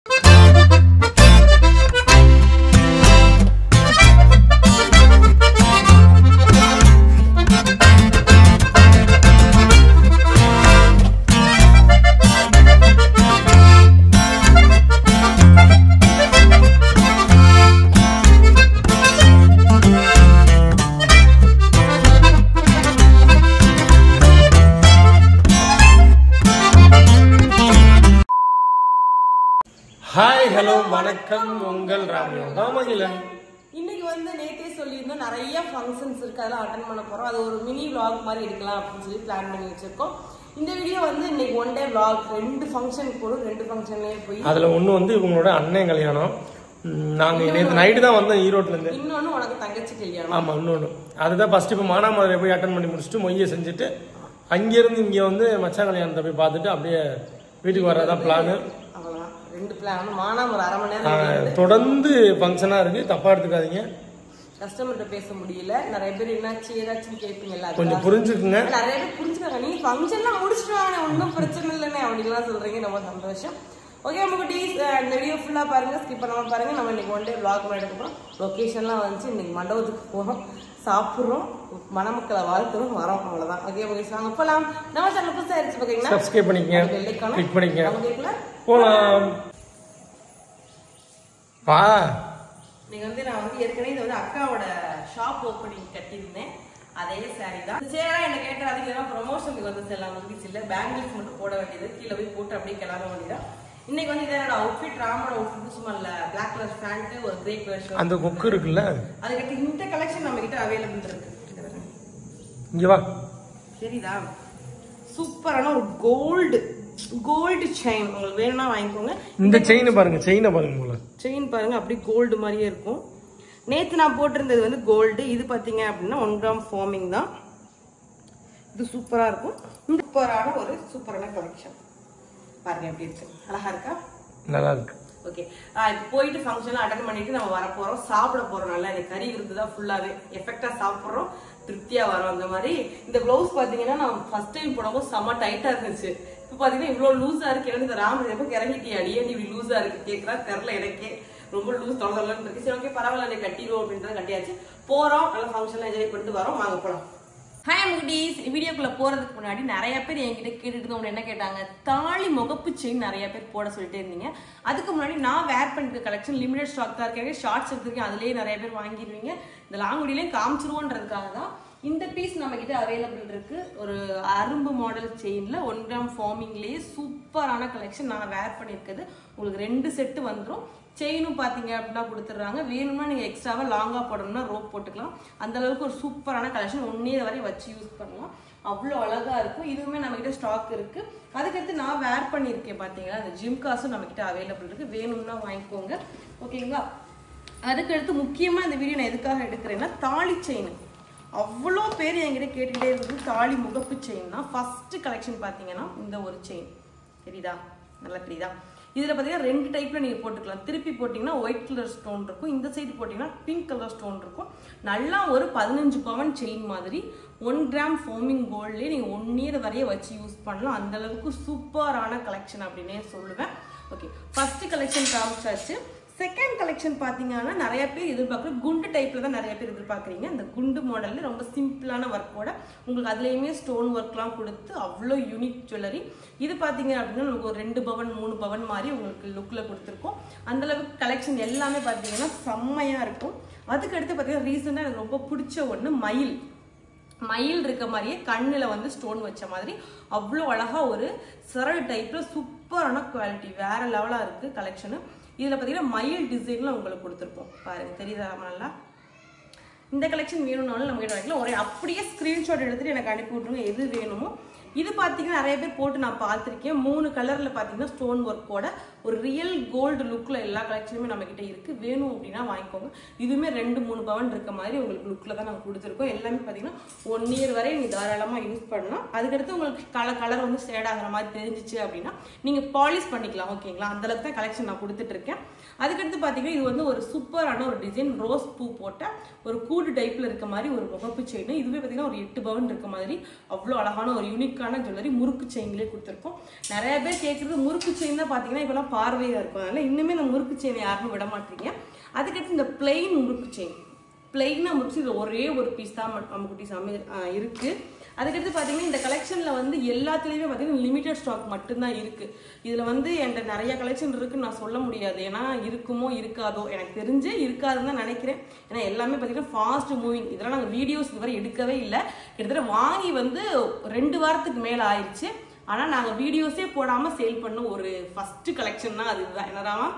Hi hello வணக்கம் உங்கள் ராமகிலன். இன்னைக்கு வந்து நேத்தே சொல்லியிருந்தோம் நிறைய ஃபங்க்ஷன்ஸ் இருக்கு, அதெல்லாம் அட்டன் பண்ண போறோம். அது ஒரு மினி vlog மாதிரி எடுக்கலாம் அப்படின்னு சொல்லி பிளான் பண்ணி வச்சிருக்கோம். இந்த வீடியோ வந்து இன்னைக்கு ஒன் டே vlog, 2 ஃபங்க்ஷனுக்கு போறோம். 2 ஃபங்க்ஷன்லயே போய் அதுல ஒண்ணு வந்து இவங்களோட அண்ணன் கல்யாணம். நாங்க நேற்று நைட்டு தான் வந்தோம் ஈரோட்ல இருந்து. இன்னொன்னு உனக்கு தங்கச்சி கல்யாணம். ஆமா, இன்னொன்னு அதுதான் ஃபர்ஸ்ட். இப்போ மானாமதுரை போய் அட்டன் பண்ணி முடிச்சுட்டு மொய்யை செஞ்சுட்டு அங்கிருந்து இங்க வந்து மச்சான் கல்யாணத்தை போய் பார்த்துட்டு அப்படியே வீட்டுக்கு வர்றதான் பிளானு. அவ்வளவுதான் 2 பிளான். மானம் ஒரு 1/2 மணி நேரம் தொடர்ந்து ஃபங்க்ஷனா இருக்கு, தப்பா எடுத்துக்காதீங்க. கஸ்டமர்கிட்ட பேச முடியல. நிறைய பேர் என்னாச்சு ஏதாச்சும் கேட்பீங்க, கொஞ்சம் புரிஞ்சுக்குங்க. நிறைய பேர் புரிஞ்சுக்காங்க. நீ ஃபங்க்ஷன்லாம் முடிச்சுட்டு வாங்க, ஒன்றும் பிரச்சனை இல்லைன்னு அப்படின்லாம் சொல்றீங்க, ரொம்ப சந்தோஷம். ஓகே குட்டீஸ், இந்த வீடியோ ஃபுல்லா பாருங்க, ஸ்கிப் பண்ணாம பாருங்க. நம்ம இன்னைக்கு ஒன் டே vlog எடுக்க போறோம். லொகேஷன்லாம் வந்துச்சு. இன்னைக்கு மண்டபத்துக்கு போறோம், சாப்பிடுறோம், மணமக்களை வாழ்த்துறோம், வரோம், அவ்வளவுதான். ஓகே குட்டீஸ், வாங்க போலாம். நம்ம சேனல் புதுசா இருந்துச்சு பாத்தீங்கன்னா சப்ஸ்கிரைப் பண்ணிக்கங்க, கிளிக் பண்ணிக்கங்க, போலாம். வா. நீங்க வந்து நான் வந்து ஏற்கனவே இது வந்து அக்காவோட ஷாப் ஓப்பனிங் கட்டியிருந்தேன். அதே சாரி தான். சேரா என்ன கேட்ட அதுக்கு ப்ரொமோஷனுக்கு வந்து செல்லாம் முடிச்சு இல்ல, பேங்கிள்ஸ் மட்டும் போட வேண்டியது, கீழே போய் போட்டு அப்படியே கிளம்ப வேண்டியதான். இன்னைக்கு வந்து இதோட அவுட்ஃபிட், ராமோட அவுட்ஃபிட் சும்மா இல்ல, பிளாக் கலர் பேண்ட், ஒரு கிரே கலர் ஷர்ட், அந்த கொக்கு இருக்குல்ல, அதுக்கு இந்த கலெக்ஷன் நம்ம கிட்ட அவைலபிள் இருக்கு. இங்க வா, சரிதா? சூப்பரான ஒரு கோல்டு செயின், உங்களுக்கு வேணும்னா வாங்கிக்கோங்க. இந்த செயின் பாருங்க, செயினை பாருங்க, செயின் பாருங்க, அப்படி கோல்டு மாதிரியே இருக்கும். நேத்து நான் போட்டிருந்தது வந்து கோல்டு, இது பாத்தீங்க அப்படின்னா 1 கிராம் ஃபார்மிங் தான். இது சூப்பரா இருக்கும். சூப்பரான ஒரு சூப்பரான கலெக்ஷன் பாருங்க, எப்படி இருக்கு, அழகா இருக்கா? நல்லா இருக்கு. ஓகே, இப்போ போயிட்டு ஃபங்க்ஷன்லாம் அட்டன் பண்ணிட்டு நம்ம வர போறோம், சாப்பிட போறோம். நல்லா இந்த கறி விருந்து தான் ஃபுல்லாவே எஃபெக்டா சாப்பிடுறோம், திருப்தியா வரும். அந்த மாதிரி இந்த பிளவுஸ் பாத்தீங்கன்னா நான் ஃபர்ஸ்ட் டைம் போடும்போது செம்ம டைட்டா இருந்துச்சு. இப்போ பாத்தீங்கன்னா இவ்வளவு லூஸா இருக்கு. எனக்கு இந்த ராம எப்போ இறங்கிட்டே அடியே நீ இப்படி லூஸா இருக்கு கேட்கறா, தெரியல எனக்கே, ரொம்ப லூஸ் தொலைதொல்லன்னு இருக்கு. சரி ஓகே பரவாயில்ல, கட்டிடுவோம் அப்படின்றத கட்டியாச்சு. போறோம், நல்லா ஃபங்க்ஷன்லாம் என்ஜாய் பண்ணிட்டு வரோம், வாங்க போலாம். ஹாய் குட்டீஸ், வீடியோக்குள்ள போறதுக்கு முன்னாடி நிறைய பேர் என்கிட்ட கேட்டுட்டு இருந்தவங்க என்ன கேட்டாங்க, தாலி முகப்பு செயின் நிறைய பேர் போட சொல்லிட்டே இருந்தீங்க. அதுக்கு முன்னாடி நான் வேர் பண்ணிருக்க கலெக்ஷன் லிமிடெட் ஸ்டாக் தான் இருக்கேன், ஷார்ட்ஸ் எடுத்துருக்கேன், அதுலயே நிறைய பேர் வாங்கிடுவீங்க. இந்த லாங்குடியிலையும் காமிச்சிருவோன்றதுக்காக தான் இந்த பீஸ் நம்ம கிட்ட அவைலபிள் இருக்கு. ஒரு அரும்பு மாடல் செயின்ல 1 கிராம் ஃபார்மிங்லயே சூப்பரான கலெக்ஷன் நான் வேர் பண்ணிருக்கிறது. உங்களுக்கு 2 செட்டு வந்துடும். செயினும் பாத்தீங்க அப்படின்னா கொடுத்துட்றாங்க. வேணும்னா நீங்க எக்ஸ்ட்ராவா லாங்கா போடணும்னா ரோப் போட்டுக்கலாம். அந்த அளவுக்கு ஒரு சூப்பரான கலெக்ஷன், 1 இயர் வரை வச்சு யூஸ் பண்ணலாம். அவ்வளோ அழகா இருக்கும். இதுவுமே நம்ம கிட்ட ஸ்டாக் இருக்கு. அதுக்கடுத்து நான் வேர் பண்ணியிருக்கேன் பாத்தீங்களா, அந்த ஜிம்காஸும் நம்ம கிட்ட அவைலபிள் இருக்கு, வேணும்னா வாங்கிக்கோங்க. ஓகேங்களா? அதுக்கடுத்து முக்கியமா இந்த வீடியோ நான் எதுக்காக எடுக்கிறேன்னா, தாலி செயின் அவ்வளோ பேர் என்கிட்ட கேட்டுக்கிட்டே இருக்குது. தாலி முகப்பு செயின் தான். ஃபர்ஸ்ட் கலெக்ஷன் பாத்தீங்கன்னா இந்த ஒரு செயின் தெரியுதா, நல்லா தெரியுதா? இதுல பாத்தீங்கன்னா 2 டைப்ல நீங்க போட்டுக்கலாம். திருப்பி போட்டீங்கன்னா ஒயிட் கலர் ஸ்டோன் இருக்கும், இந்த சைடு போட்டீங்கன்னா பிங்க் கலர் ஸ்டோன் இருக்கும். நல்லா ஒரு 15 பவன் செயின் மாதிரி 1 கிராம் ஃபார்மிங் கோல்ட்லயே நீங்க 1 இயர் வரைய வச்சு யூஸ் பண்ணலாம். அந்த அளவுக்கு சூப்பரான கலெக்ஷன் அப்படின்னே சொல்லுவேன். ஓகே, ஃபர்ஸ்ட் கலெக்ஷன் காமிச்சாச்சு. செகண்ட் கலெக்ஷன் பாத்தீங்கன்னா நிறைய பேர் எதிர்பார்க்குற குண்டு டைப்ல தான் நிறைய பேர் எதிர்பார்க்குறீங்க. இந்த குண்டு மாடல்ல ரொம்ப சிம்பிளான ஒர்க்கோட உங்களுக்கு அதுலயுமே ஸ்டோன் ஒர்க்லாம் கொடுத்து அவ்வளோ யூனிக் ஜுவல்லரி. இது பாத்தீங்க அப்படின்னா உங்களுக்கு ஒரு 2 பவன் 3 பவன் மாதிரி உங்களுக்கு லுக்ல கொடுத்துருக்கோம். அந்த அளவுக்கு கலெக்ஷன் எல்லாமே பாத்தீங்கன்னா செம்மையா இருக்கும். அதுக்கு அடுத்து பாத்தீங்கன்னா ரீசெண்டா எனக்கு ரொம்ப பிடிச்ச ஒண்ணு மயில் இருக்க மாதிரியே கண்ணுல வந்து ஸ்டோன் வச்ச மாதிரி அவ்வளோ அழகா ஒரு சரல் டைப்ல சூப்பரான குவாலிட்டி, வேற லெவலா இருக்கு கலெக்ஷனு. இதுல பாத்தீங்கன்னா மயில் டிசைன்ல உங்களுக்கு கொடுத்துருப்போம் பாருங்க, தெரியுதா நல்லா? இந்த கலெக்ஷன் வேணும்னாலும் நம்ம கிட்ட வாங்கிக்கலாம். ஒரே அப்படியே ஸ்கிரீன்ஷாட் எடுத்துட்டு எனக்கு அனுப்பி விட்டுருங்க எது வேணுமோ. இது பாத்தீங்கன்னா நிறைய பேர் போட்டு நான் பார்த்திருக்கேன். 3 கலர்ல பாத்தீங்கன்னா ஸ்டோன் ஒர்க்கோட ஒரு ரியல் கோல்டு லுக்ல எல்லா கலெக்ஷனுமே நம்ம கிட்ட இருக்கு. வேணும் அப்படின்னா வாங்கிக்கோங்க. இதுவுமே 2-3 பவன் இருக்க மாதிரி உங்களுக்கு லுக்ல தான் நாங்கள் கொடுத்துருக்கோம். எல்லாமே பாத்தீங்கன்னா 1 இயர் வரை நீங்க தாராளமா யூஸ் பண்ணலாம். அதுக்கடுத்து உங்களுக்கு கலர் வந்து ஷேட் ஆகிற மாதிரி தெரிஞ்சிச்சு அப்படின்னா நீங்க பாலிஷ் பண்ணிக்கலாம். ஓகேங்களா? அந்த அளவுக்கு தான் கலெக்ஷன் நான் கொடுத்துட்டு இருக்கேன். அதுக்கடுத்து பாத்தீங்கன்னா இது வந்து ஒரு சூப்பரான ஒரு டிசைன், ரோஸ் பூ போட்ட ஒரு கூடு டைப்ல இருக்க மாதிரி ஒரு முகப்பு செயின். இதுவே பாத்தீங்கன்னா ஒரு 8 பவன் இருக்க மாதிரி அவ்வளோ அழகான ஒரு யூனிக் யூனிக்கான ஜுவல்லரி முறுக்கு செயின்லேயே கொடுத்துருக்கோம். நிறைய பேர் கேட்குறது முறுக்கு செயின் தான் பார்த்தீங்கன்னா இப்போலாம் பார்வையாக இருக்கும். அதனால் இன்னுமே இந்த முறுக்கு செயினை யாருமே விட மாட்டீங்க. அதுக்கடுத்து இந்த பிளெயின் முறுக்கு செயின், பிளெயினாக முறுக்கு இதில் ஒரே ஒரு பீஸ் தான் அம்முக்குட்டி இருக்குது. அதுக்கடுத்து பார்த்தீங்கன்னா இந்த கலெக்ஷனில் வந்து எல்லாத்துலேயுமே பார்த்தீங்கன்னா லிமிடெட் ஸ்டாக் மட்டும்தான் இருக்குது. இதில் வந்து என்கிட்ட நிறைய கலெக்ஷன் இருக்குன்னு நான் சொல்ல முடியாது. ஏன்னா இருக்குமோ இருக்காதோ, எனக்கு தெரிஞ்சே இருக்காதுன்னு தான் நினைக்கிறேன். ஏன்னா எல்லாமே பார்த்தீங்கன்னா ஃபாஸ்ட் மூவிங். இதெல்லாம் நாங்கள் வீடியோஸ் இதுவரை எடுக்கவே இல்லை. கிட்டத்தட்ட வாங்கி வந்து 2 வாரத்துக்கு மேலே ஆயிடுச்சு. ஆனால் நாங்கள் வீடியோஸே போடாமல் சேல் பண்ண ஒரு ஃபஸ்ட்டு கலெக்ஷன் தான் அதுதான். என்னடாமா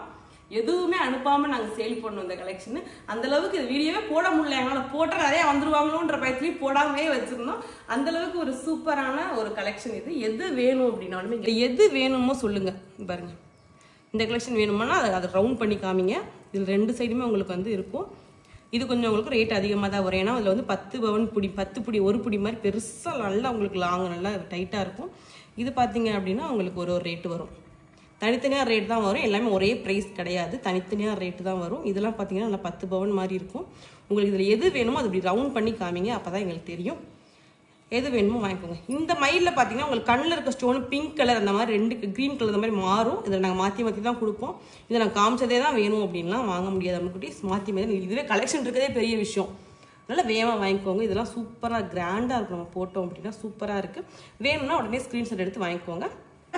எதுவுமே அனுப்பாமல் நாங்கள் சேல் பண்ணோம் இந்த கலெக்ஷன். அந்தளவுக்கு இது வீடியோவே போட முடியல. எங்களால் போட்டால் நிறையா வந்துருவாங்களோன்ற பயத்துலேயும் போடாமே வச்சுருந்தோம். அந்தளவுக்கு ஒரு சூப்பரான ஒரு கலெக்ஷன் இது. எது வேணும் அப்படின்னாலுமே எது வேணுமோ சொல்லுங்கள். பாருங்கள், இந்த கலெக்ஷன் வேணுமானா அதை ரவுண்ட் பண்ணி காமிங்க. இதில் 2 சைடுமே உங்களுக்கு வந்து இருக்கும். இது கொஞ்சம் உங்களுக்கு ரேட் அதிகமாக தான் வரும். ஏன்னா அதில் வந்து 10 பவன் புடி, 10 புடி, ஒரு புடி மாதிரி பெருசாக நல்லா உங்களுக்கு லாங் நல்லா டைட்டாக இருக்கும். இது பார்த்தீங்க அப்படின்னா உங்களுக்கு ஒரு ரேட்டு வரும். தனித்தனியாக ரேட் தான் வரும். எல்லாமே ஒரே ப்ரைஸ் கிடையாது, தனித்தனியாக ரேட்டு தான் வரும். இதெல்லாம் பார்த்தீங்கன்னா நல்லா 10 பவன் மாதிரி இருக்கும். உங்களுக்கு இதில் எது வேணுமோ அது இப்படி ரவுண்ட் பண்ணி காமிங்க, அப்போ தான் எங்களுக்கு தெரியும். எது வேணுமோ வாங்கிக்கோங்க. இந்த மயிலில் பார்த்தீங்கன்னா உங்களுக்கு கண்ணில் இருக்க ஸ்டோனு பிங்க் கலர் அந்த மாதிரி 2 க்ரீன் கலர் அந்த மாதிரி மாறும். இதில் நாங்கள் மாற்றி தான் கொடுப்போம். இதை நாங்கள் காமிச்சதே தான் வேணும் அப்படின்லாம் வாங்க முடியாது. அம்முக்குட்டி மாற்றி இதுவே கலெக்ஷன் இருக்கிறதே பெரிய விஷயம். அதனால் வேகமாக வாங்கிக்கோங்க. இதெல்லாம் சூப்பராக கிராண்டாக இருக்கும். நம்ம போட்டோம் அப்படின்னா சூப்பராக இருக்குது. வேணும்னா உடனே ஸ்க்ரீன்ஷாட் எடுத்து வாங்கிக்கோங்க.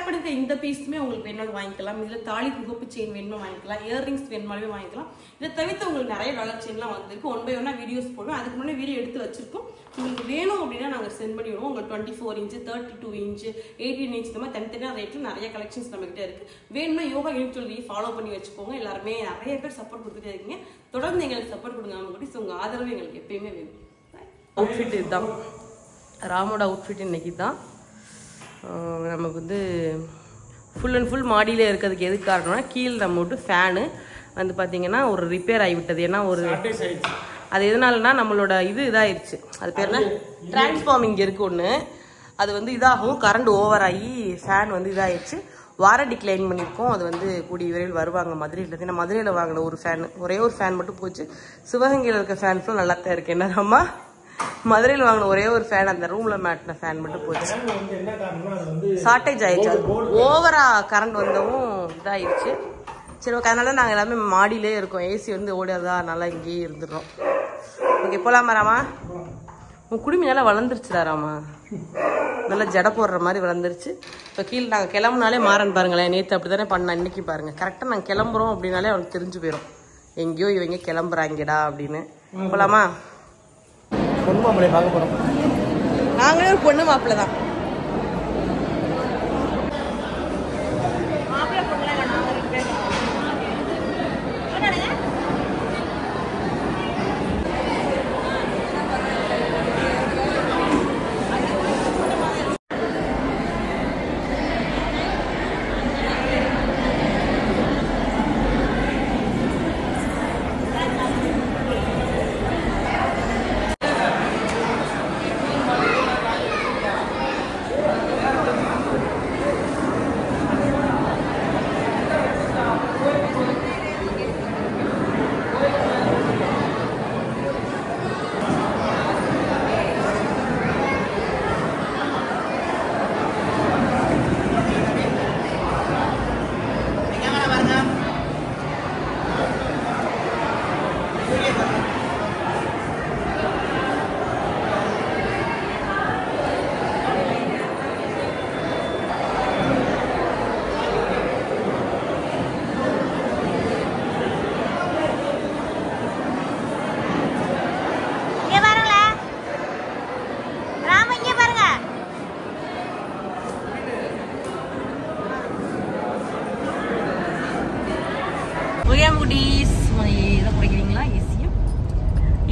படுக்க இந்த பீஸுமே உங்களுக்கு வேணாலும் வாங்கிக்கலாம். இதில் தாலி புகப்பு செயின் வேணுமோ வாங்கிக்கலாம், இயர்ரிங்ஸ் வேணுமாலுமே வாங்கிக்கலாம். இதை தவிர்த்து உங்களுக்கு நிறைய டாலர் செயின்லாம் வந்திருக்கு. 1 by 1 வீடியோஸ் போடுவோம். அதுக்கு முன்னாடி வீடியோ எடுத்து வச்சிருக்கோம். உங்களுக்கு வேணும் அப்படின்னா நாங்கள் சென்ட் பண்ணி விடுவோம். உங்களுக்கு 24 இன்ச்சு, 32 இன்ச்சு, 18 இன்ச் இந்த மாதிரி தனித்தனியாக ரேட்டில் நிறைய கலெக்ஷன்ஸ் நம்மகிட்ட இருக்குது. வேணும்னா யோகா யூனிட் சொல்லி ஃபாலோ பண்ணி வச்சுக்கோங்க. எல்லாருமே நிறைய பேர் சப்போர்ட் கொடுத்துட்டே இருக்கீங்க. தொடர்ந்து எங்களுக்கு சப்போர்ட் கொடுங்க. அம்முக்குட்டி உங்கள் ஆதரவு எங்களுக்கு எப்பயுமே வேணும். அவுட்ஃபிட் இதுதான், ராமோட அவுட்ஃபிட் இன்னைக்கு தான். நமக்கு வந்து ஃபுல் அண்ட் ஃபுல் மாடியில் இருக்கிறதுக்கு எதுக்கு காரணம்னா கீழே நம்ம விட்டு ஃபேனு வந்து பார்த்தீங்கன்னா ஒரு ரிப்பேர் ஆகிவிட்டது. ஏன்னா ஒரு அது எதனாலனா நம்மளோட இதாகிடுச்சு. அது பேர் என்ன, டிரான்ஸ்ஃபார்மிங் இருக்குது ஒன்று. அது வந்து இதாகும், கரண்ட் ஓவர் ஆகி ஃபேன் வந்து இதாகிடுச்சு. வாரண்டி கிளைம் பண்ணியிருக்கோம். அது வந்து கூடிய விரைவில் வருவாங்க மதுரையில். ஏன்னா மதுரையில் வாங்கின ஒரு ஃபேன், ஒரே ஒரு ஃபேன் மட்டும் போச்சு. சிவகங்கையில் இருக்க ஃபேன் ஃபுல்லாக நல்லா தான் இருக்குது. என்னதாம்மா, மதுரையில் வாங்கின ஒரே ஒரு ஃபேன், அந்த ரூம்ல மாட்டின ஃபேன் மட்டும் போச்சு. ஷார்டேஜ் ஆயிடுச்சு. ஓவரா கரண்ட் வந்தவும் இதாயிடுச்சு. சரி ஓகே, அதனால நாங்கள் எல்லாமே மாடியிலே இருக்கோம். ஏசி வந்து ஓடாதா, நல்லா இங்கேயே இருந்துடுறோம். ஓகே போகலாமா ராமா? உன் குடுமி நல்லா வளர்ந்துருச்சுடா ராமா, நல்லா ஜடை போடுற மாதிரி வளர்ந்துருச்சு. இப்போ கீழே நாங்கள் கிளம்புனாலே மாறன் பாருங்களேன். நேற்று அப்படி தானே பண்ண, இன்னைக்கு பாருங்க. கரெக்டாக நாங்கள் கிளம்புறோம் அப்படின்னாலே அவனுக்கு தெரிஞ்சு போயிடும் எங்கேயோ இவங்க கிளம்புறாங்கடா அப்படின்னு. போகலாமா? பொண்ணு மாப்பிள்ளையை பார்க்க போகிறோம். நாங்களே ஒரு பொண்ணு மாப்பிள்ளை தான்.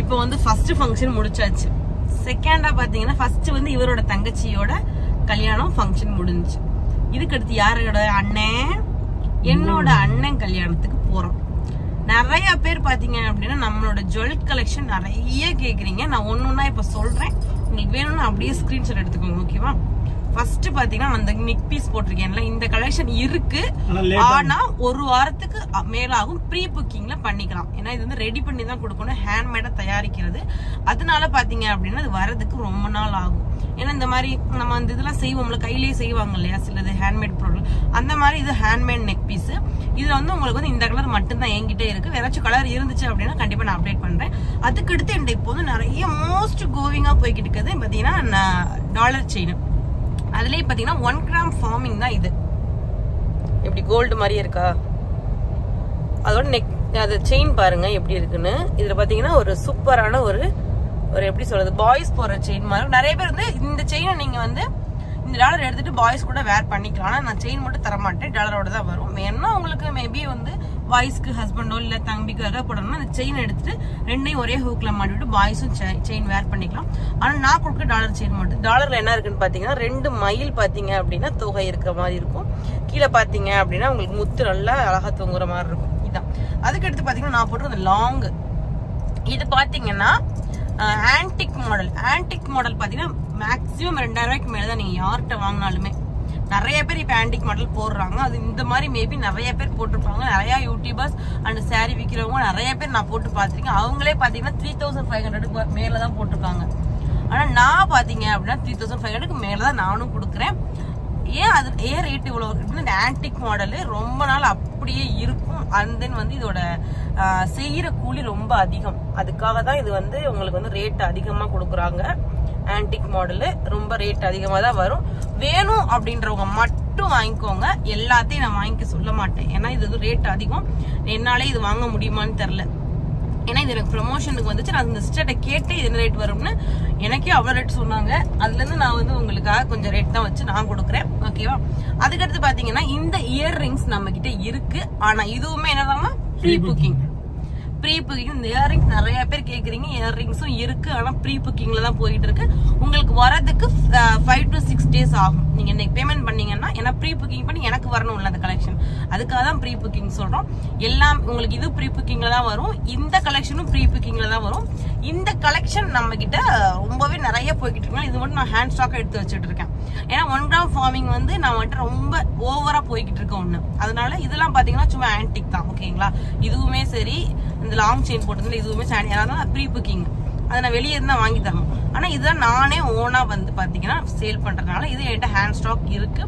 இப்போ வந்து ஃபர்ஸ்ட் ஃபங்க்ஷன் முடிச்சாச்சு. செகண்டா பாத்தீங்கன்னா ஃபர்ஸ்ட் வந்து இவரோட தங்கச்சியோட கல்யாணம் ஃபங்க்ஷன் முடிஞ்சுச்சு. இதுக்கு அடுத்து யாரோட அண்ணன், என்னோட அண்ணன் கல்யாணத்துக்கு போறோம். நிறைய பேர் பாத்தீங்க அப்படின்னா நம்மளோட ஜுவல் கலெக்ஷன் நிறைய கேக்குறீங்க. நான் ஒன்னொன்னா இப்ப சொல்றேன், உங்களுக்கு வேணும்னா அப்படியே ஸ்கிரீன்ஷாட் எடுத்துக்கோங்க. ஓகேவா? ஃபர்ஸ்ட் பாத்தீங்கன்னா அந்த நெக் பீஸ் போட்டிருக்கேன்ல, இந்த கலெக்ஷன் இருக்கு. ஆனா ஒரு வாரத்துக்கு மேல ஆகும். ப்ரீ புக்கிங்ல பண்ணிக்கலாம். ஏன்னா இது வந்து ரெடி பண்ணி தான் கொடுக்கணும், ஹேண்ட்மேடா தயாரிக்கிறது. அதனால பாத்தீங்க அப்படின்னா அது வரதுக்கு ரொம்ப நாள் ஆகும். ஏன்னா இந்த மாதிரி நம்ம அந்த இதெல்லாம் செய்வோம்ல, கையிலேயே செய்வாங்க இல்லையா சிலது ஹேண்ட்மேட் பொருள், அந்த மாதிரி இது ஹேண்ட்மேட் நெக் பீஸ். இதுல வந்து உங்களுக்கு வந்து இந்த கலர் மட்டும்தான் என்கிட்ட இருக்கு. வேறாச்சும் கலர் இருந்துச்சு அப்படின்னா கண்டிப்பா நான் அப்டேட் பண்றேன். அதுக்கு அடுத்து என்கிட்ட இப்போ வந்து நிறைய மோஸ்ட் கோவிங்கா போய்கிட்டு இருக்குது பாத்தீங்கன்னா டாலர் செயின். அதுலயே பாத்தீங்கன்னா 1 கிராம் ஃபார்மிங் தான் இது. எப்படி கோல்டு மாதிரியே இருக்கா? அதோட நெக் அது செயின் பாருங்க எப்படி இருக்குன்னு. இதுல பாத்தீங்கன்னா ஒரு சூப்பரான ஒரு எப்படி சொல்றது, பாய்ஸ் போற செயின் மாதிரி. நிறைய பேர் வந்து இந்த செயினை நீங்க வந்து இந்த டாலர் எடுத்துட்டு பாய்ஸ் கூட வேர் பண்ணிக்கலாம். ஆனா நான் செயின் மட்டும் தர மாட்டேன், டாலரோட தான் வரும். வேணும்னா உங்களுக்கு மேபி வந்து பாய்ஸ்க்கு ஹஸ்பண்டோ இல்ல தம்பிக்கு எதாவது போடணும்னா அந்த செயின் எடுத்துட்டு ரெண்டையும் ஒரே ஹூக்ல மாட்டிவிட்டு பாய்ஸும் செயின் வேர் பண்ணிக்கலாம். ஆனா நான் கொடுக்க டாலர் செயின் மட்டும். டாலர்ல என்ன இருக்குன்னு பாத்தீங்கன்னா 2 மயில் பாத்தீங்க அப்படின்னா தொகை இருக்கிற மாதிரி இருக்கும். கீழே பாத்தீங்க அப்படின்னா உங்களுக்கு முத்து நல்லா அழகா தொங்குற மாதிரி இருக்கும். இதான். அதுக்கு அடுத்து பாத்தீங்கன்னா நான் போட்டு லாங். இது பாத்தீங்கன்னா ஆன்டிக் மாடல். ஆன்டிக் மாடல் பாத்தீங்கன்னா மேக்ஸிமம் 2000 ரூபாய்க்கு மேலதான் நீங்க யார்கிட்ட வாங்கினாலுமே. நிறைய பேர் இப்ப ஆன்டிக் மாடல் போடுறாங்க. அது இந்த மாதிரி மேபி நிறைய பேர் போட்டிருப்பாங்க. நிறைய யூடியூபர்ஸ் அண்ட் சாரி விற்கிறவங்க நிறைய பேர் நான் போட்டு பாத்திருக்கேன். அவங்களே பாத்தீங்கன்னா 3500 மேலதான் போட்டிருக்காங்க. ஆனா நான் பாத்தீங்க அப்படின்னா 3500 மேலதான் நானும் கொடுக்குறேன். ஏன் ரேட் இவ்வளவு? இந்த ஆன்டிக் மாடல் ரொம்ப நாள் அப்படியே இருக்கும். அண்ட் தென் வந்து இதோட செய்யற கூலி ரொம்ப அதிகம். அதுக்காக தான் இது வந்து உங்களுக்கு வந்து ரேட் அதிகமா கொடுக்குறாங்க. ஆன்டிக் மாடலு ரொம்ப ரேட் அதிகமா தான் வரும். வேணும் அப்படின்றவங்க மட்டும் வாங்கிக்கோங்க. எல்லாத்தையும் நான் வாங்கிக்க சொல்ல மாட்டேன். ஏன்னா இது ரேட் அதிகம். என்னாலே இது வாங்க முடியுமான்னு தெரியல. ஏன்னா இது எனக்கு ப்ரமோஷனுக்கு வந்துச்சு. நான் இந்த சிஸ்டர்ட்ட கேட்டு இது என்ன ரேட் வரும்னு எனக்கே அவ்வளவு ரேட் சொன்னாங்க. அதுல இருந்து நான் வந்து உங்களுக்காக கொஞ்சம் ரேட் தான் வச்சு நான் கொடுக்குறேன். ஓகேவா? அதுக்கடுத்து பாத்தீங்கன்னா இந்த இயர்ரிங்ஸ் நம்ம கிட்ட இருக்கு. ஆனா இதுவுமே என்னன்னா ப்ரீ புக்கிங். ப்ரீ புக்கிங் இந்த இயர்ரிங்ஸ் நிறைய பேர் கேக்குறீங்க. இயர்ரிங்ஸும் இருக்கு. ஆனா ப்ரீ புக்கிங்ல தான் போயிட்டு இருக்கு. உங்களுக்கு வரதுக்கு 5 to 6 days ஆகும். நீங்க இன்னைக்கு பேமெண்ட் பண்ணீங்கன்னா, ஏன்னா ப்ரீ புக்கிங் பண்ணி எனக்கு வரணும்ல அந்த கலெக்ஷன், அதுக்காக தான் ப்ரீ புக்கிங் சொல்றோம். எல்லாம் உங்களுக்கு இது ப்ரீ புக்கிங்ல தான் வரும். இந்த கலெக்ஷனும் ப்ரீ புக்கிங்ல தான் வரும். இந்த கலெக்ஷன் நம்ம கிட்ட ரொம்பவே நிறைய போய்கிட்டு இருக்கோம். இது மட்டும் நான் ஹேண்ட் ஸ்டாக் எடுத்து வச்சுட்டு இருக்கேன். ஏன்னா 1 கிராம் ஃபார்மிங் வந்து நான் வந்துட்டு ரொம்ப ஓவரா போய்கிட்டு இருக்கேன் ஒண்ணு. அதனால இதெல்லாம் பாத்தீங்கன்னா சும்மா ஆன்டிக் தான். ஓகேங்களா? இதுவுமே சரி, இந்த லாங் செயின் போட்டதுல இதுவுமே ப்ரீ புக்கிங். அதை நான் வெளியே இருந்தா வாங்கி தரணும். ஆனா இதுதான் நானே ஓனா வந்து பாத்தீங்கன்னா சேல் பண்றதுனால இது என்கிட்ட ஹேண்ட் ஸ்டாக் இருக்கு.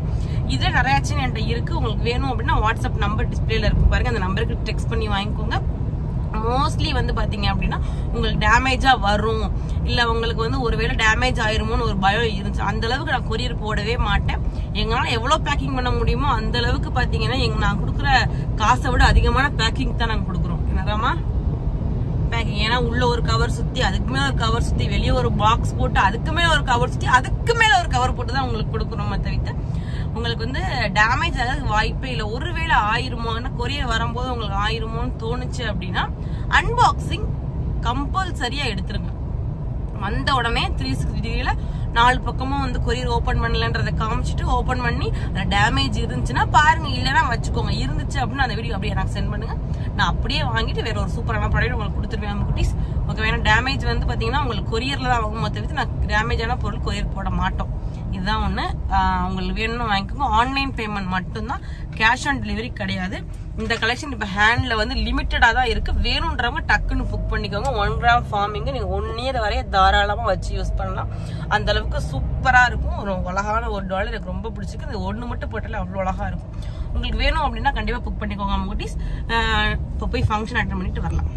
இதுல நிறைய செயின் என்கிட்ட இருக்கு. உங்களுக்கு வேணும் அப்படின்னா வாட்ஸ்அப் நம்பர் டிஸ்பிளேல இருக்கு பாருங்க, அந்த நம்பருக்கு டெக்ஸ்ட் பண்ணி வாங்கிக்கோங்க. மோஸ்ட்லி வந்து பாத்தீங்க அப்படின்னா உங்களுக்கு டேமேஜா வரும், இல்ல உங்களுக்கு வந்து ஒருவேளை டேமேஜ் ஆயிருமோன்னு ஒரு பயம் இருந்துச்சு. அந்த அளவுக்கு நான் கொரியர் போடவே மாட்டேன். எங்களால எவ்வளவு பேக்கிங் பண்ண முடியுமோ அந்த அளவுக்கு பாத்தீங்கன்னா நான் கொடுக்குற காசை விட அதிகமான பேக்கிங் தான் நாங்க கொடுக்குறோம். என்னதாமா பேக்கிங்? ஏன்னா உள்ள ஒரு கவர் சுத்தி, அதுக்கு மேல ஒரு கவர் சுத்தி, வெளியே ஒரு பாக்ஸ் போட்டு, அதுக்கு மேல ஒரு கவர் சுத்தி, அதுக்கு மேல ஒரு கவர் போட்டு தான் உங்களுக்கு கொடுக்குறோம். தவிர்த்து உங்களுக்கு வந்து டேமேஜ் ஆகாது வாய்ப்பே இல்லை. ஒருவேளை ஆயிருமோன்னா கொரியர் வரும்போது உங்களுக்கு ஆயிருமோன்னு தோணுச்சு அப்படின்னா அன்பாக்சிங் கம்பல்சரியா எடுத்துருங்க. வந்த உடனே 360 டிகிரில 4 பக்கமும் வந்து கொரியர் ஓபன் பண்ணலன்றதை காமிச்சிட்டு ஓபன் பண்ணி டேமேஜ் இருந்துச்சுன்னா பாருங்க, இல்லைன்னா வச்சுக்கோங்க. இருந்துச்சு அப்படின்னு அந்த வீடியோ அப்படியே எனக்கு சென்ட் பண்ணுங்க. நான் அப்படியே வாங்கிட்டு வேற ஒரு சூப்பரான ப்ராடக்ட் உங்களுக்கு கொடுத்துருவேன் குட்டீஸ். ஓகே, வேணா டேமேஜ் வந்து பாத்தீங்கன்னா உங்களுக்கு கொரியர்ல தான் வாங்கும்போது தவிர்த்து நான் டேமேஜான பொருள் கொரியர் போட மாட்டோம். இதுதான் ஒண்ணு. உங்களுக்கு வேணும்னு வாங்கிக்கோங்க. ஆன்லைன் பேமெண்ட் மட்டும்தான், கேஷ் ஆன் டெலிவரி கிடையாது. இந்த கலெக்ஷன் இப்ப ஹேண்ட்ல வந்து லிமிட்டடா தான் இருக்கு. வேணும்ன்றவங்க டக்குன்னு புக் பண்ணிக்கோங்க. 1 கிராம் ஃபார்மிங் நீங்க 1 year வரைய தாராளமா வச்சு யூஸ் பண்ணலாம். அந்த அளவுக்கு சூப்பரா இருக்கும். ஒரு அழகான ஒரு டாலர் எனக்கு ரொம்ப பிடிச்சிருக்கு. இந்த ஒண்ணு மட்டும் போட்டாலே அவ்வளவு அழகா இருக்கும். உங்களுக்கு வேணும் அப்படின்னா கண்டிப்பா புக் பண்ணிக்கோங்க குட்டீஸ். இப்போ போய் ஃபங்க்ஷன் அட்டெண்ட் பண்ணிட்டு வரலாம்.